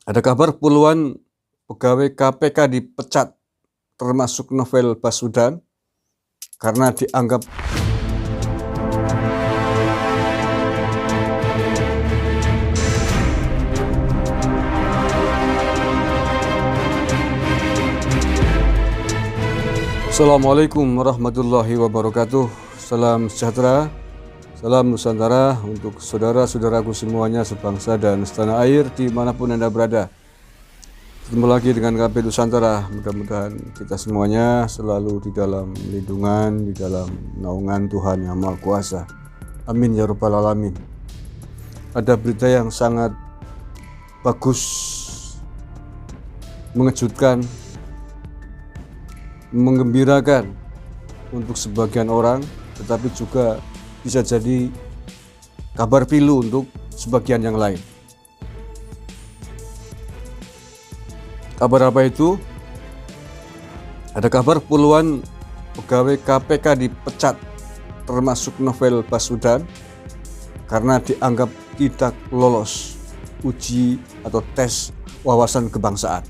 Ada kabar puluhan pegawai KPK dipecat, termasuk Novel Baswedan, karena dianggap Assalamualaikum warahmatullahi wabarakatuh. Salam sejahtera, salam Nusantara untuk saudara-saudaraku semuanya sebangsa dan setanah air dimanapun Anda berada. Ketemu lagi dengan KP Nusantara. Mudah-mudahan kita semuanya selalu di dalam lindungan, di dalam naungan Tuhan Yang Maha Kuasa. Amin ya rabbal alamin. Ada berita yang sangat bagus, mengejutkan, menggembirakan untuk sebagian orang, tetapi juga bisa jadi kabar pilu untuk sebagian yang lain. Kabar apa itu? Ada kabar puluhan pegawai KPK dipecat, termasuk Novel Baswedan, karena dianggap tidak lolos uji atau tes wawasan kebangsaan.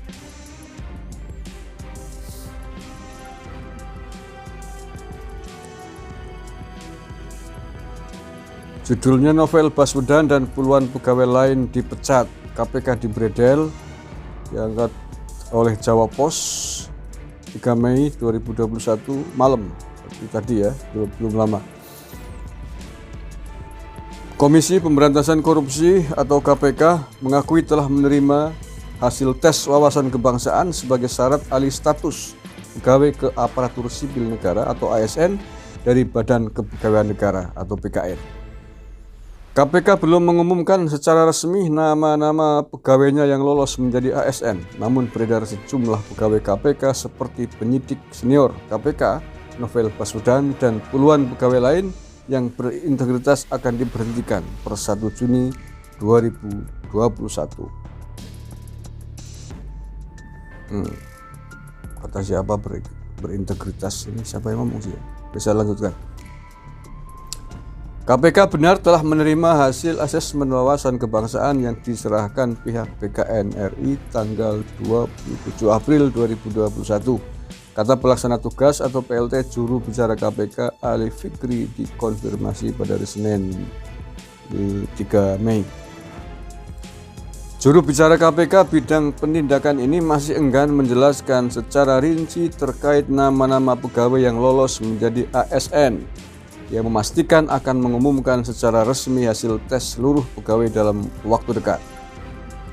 Judulnya Novel Baswedan dan puluhan pegawai lain dipecat, KPK dibredel, diangkat oleh Jawa Pos 3 Mei 2021 malam, tadi ya, belum lama. Komisi Pemberantasan Korupsi atau KPK mengakui telah menerima hasil tes wawasan kebangsaan sebagai syarat alih status pegawai ke aparatur sipil negara atau ASN dari Badan Kepegawaian Negara atau BKN. KPK belum mengumumkan secara resmi nama-nama pegawainya yang lolos menjadi ASN, namun beredar sejumlah pegawai KPK seperti penyidik senior KPK, Novel Baswedan, dan puluhan pegawai lain yang berintegritas akan diberhentikan per 1 Juni 2021. Kata siapa berintegritas ini? Siapa yang ngomong sih? Bisa lanjutkan. KPK benar telah menerima hasil asesmen wawasan kebangsaan yang diserahkan pihak BKN RI tanggal 27 April 2021. Kata pelaksana tugas atau PLT juru bicara KPK Ali Fikri dikonfirmasi pada hari Senin 3 Mei. Juru bicara KPK bidang penindakan ini masih enggan menjelaskan secara rinci terkait nama-nama pegawai yang lolos menjadi ASN. Dia memastikan akan mengumumkan secara resmi hasil tes seluruh pegawai dalam waktu dekat.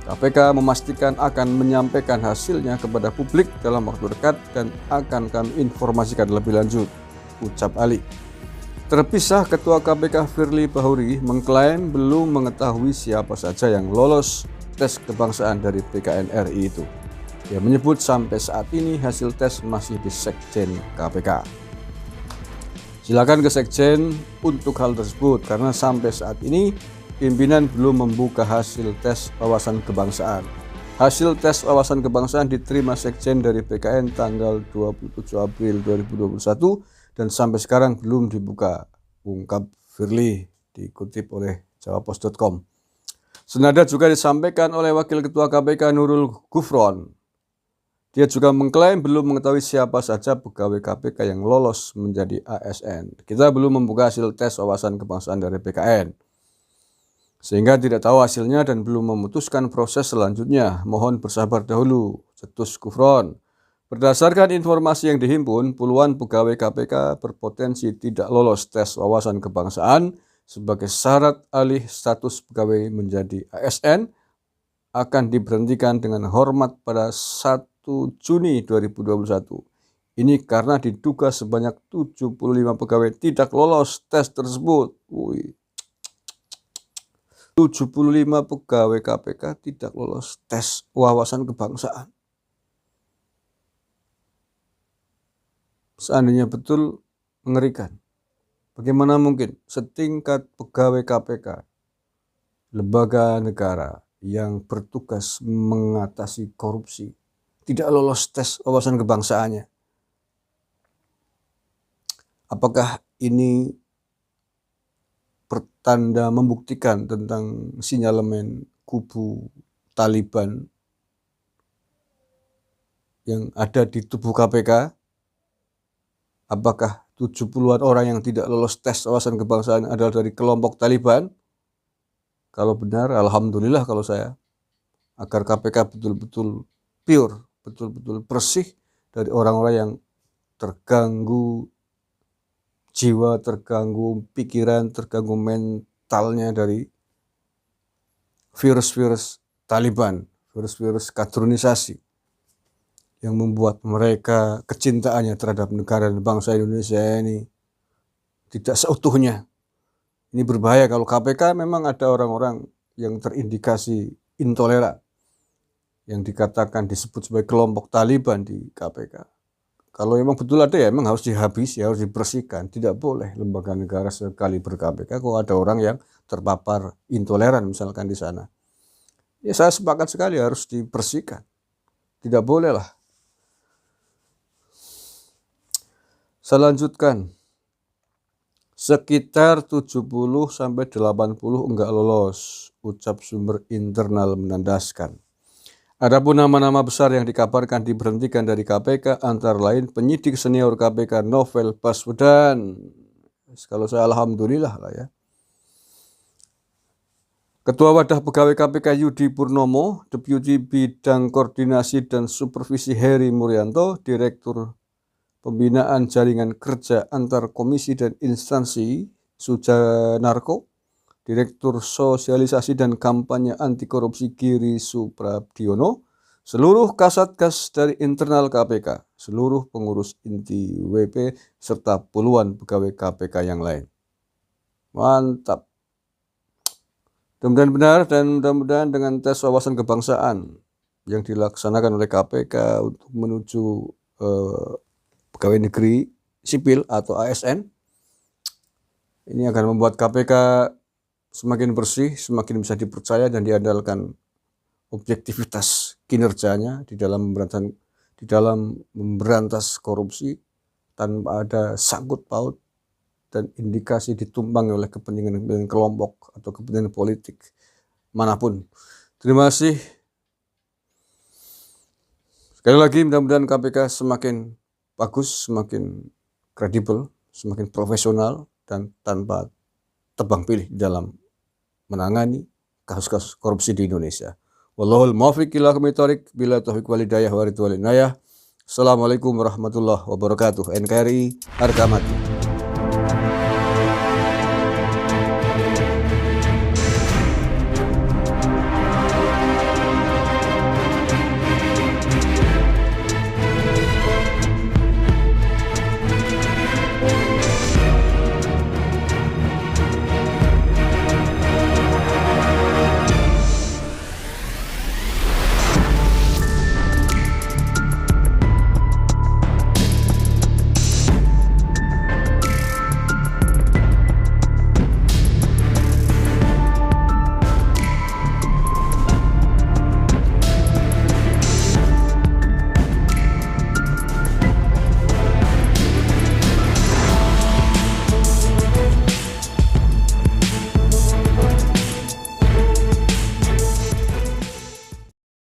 KPK memastikan akan menyampaikan hasilnya kepada publik dalam waktu dekat dan akan kami informasikan lebih lanjut, ucap Ali. Terpisah, Ketua KPK Firly Bahuri mengklaim belum mengetahui siapa saja yang lolos tes kebangsaan dari BKN RI itu. Dia menyebut sampai saat ini hasil tes masih di Sekjen KPK. Silakan ke Sekjen untuk hal tersebut karena sampai saat ini pimpinan belum membuka hasil tes wawasan kebangsaan. Hasil tes wawasan kebangsaan diterima Sekjen dari BKN tanggal 27 April 2021 dan sampai sekarang belum dibuka, ungkap Firly dikutip oleh jawapos.com. Senada juga disampaikan oleh Wakil Ketua KPK Nurul Gufron. Dia juga mengklaim belum mengetahui siapa saja pegawai KPK yang lolos menjadi ASN. Kita belum membuka hasil tes wawasan kebangsaan dari BKN, sehingga tidak tahu hasilnya dan belum memutuskan proses selanjutnya. Mohon bersabar dahulu, cetus Gufron. Berdasarkan informasi yang dihimpun, puluhan pegawai KPK berpotensi tidak lolos tes wawasan kebangsaan sebagai syarat alih status pegawai menjadi ASN akan diberhentikan dengan hormat pada 1 Juni 2021. Ini karena diduga sebanyak 75 pegawai tidak lolos tes tersebut. 75 pegawai KPK tidak lolos tes wawasan kebangsaan. Seandainya betul, mengerikan. Bagaimana mungkin setingkat pegawai KPK, lembaga negara yang bertugas mengatasi korupsi, tidak lolos tes wawasan kebangsaannya? Apakah ini pertanda membuktikan tentang sinyalemen kubu Taliban yang ada di tubuh KPK, apakah 70-an orang yang tidak lolos tes wawasan kebangsaan adalah dari kelompok Taliban? Kalau benar, alhamdulillah kalau saya, agar KPK betul-betul pure, betul-betul bersih dari orang-orang yang terganggu jiwa, terganggu pikiran, terganggu mentalnya dari virus-virus Taliban, virus-virus kadrunisasi yang membuat mereka kecintaannya terhadap negara dan bangsa Indonesia ini tidak seutuhnya. Ini berbahaya kalau KPK memang ada orang-orang yang terindikasi intoleran, yang dikatakan disebut sebagai kelompok Taliban di KPK. Kalau memang betul ada ya memang harus dihabisi, harus dibersihkan. Tidak boleh lembaga negara sekali ber-KPK kalau ada orang yang terpapar intoleran misalkan di sana. Ya saya sepakat sekali harus dibersihkan. Tidak boleh lah. Saya lanjutkan. Sekitar 70-80 enggak lolos, ucap sumber internal menandaskan. Adapun nama-nama besar yang dikabarkan diberhentikan dari KPK antara lain penyidik senior KPK Novel Baswedan. Kalau saya alhamdulillah lah ya. Ketua Wadah Pegawai KPK Yudi Purnomo, Deputi Bidang Koordinasi dan Supervisi Heri Muryanto, Direktur Pembinaan Jaringan Kerja Antar Komisi dan Instansi Sujanarko, Direktur Sosialisasi dan Kampanye Anti Korupsi Giri Suprabdiono, seluruh kasatgas dari internal KPK, seluruh pengurus inti WP, serta puluhan pegawai KPK yang lain. Mantap. Mudah-mudahan benar dan mudah-mudahan dengan tes wawasan kebangsaan yang dilaksanakan oleh KPK untuk menuju pegawai negeri sipil atau ASN, ini akan membuat KPK semakin bersih, semakin bisa dipercaya dan diandalkan objektivitas kinerjanya di dalam memberantas korupsi tanpa ada sangkut paut dan indikasi ditumpangi oleh kepentingan kelompok atau kepentingan politik manapun. Terima kasih. Sekali lagi mudah-mudahan KPK semakin bagus, semakin kredibel, semakin profesional dan tanpa tebang pilih dalam menangani kasus-kasus korupsi di Indonesia. Wallahul muwaffiq ila aqwamit thoriq, bila taufiq wal hidayah wa ridwan. Assalamualaikum warahmatullahi wabarakatuh. NKRI harga mati.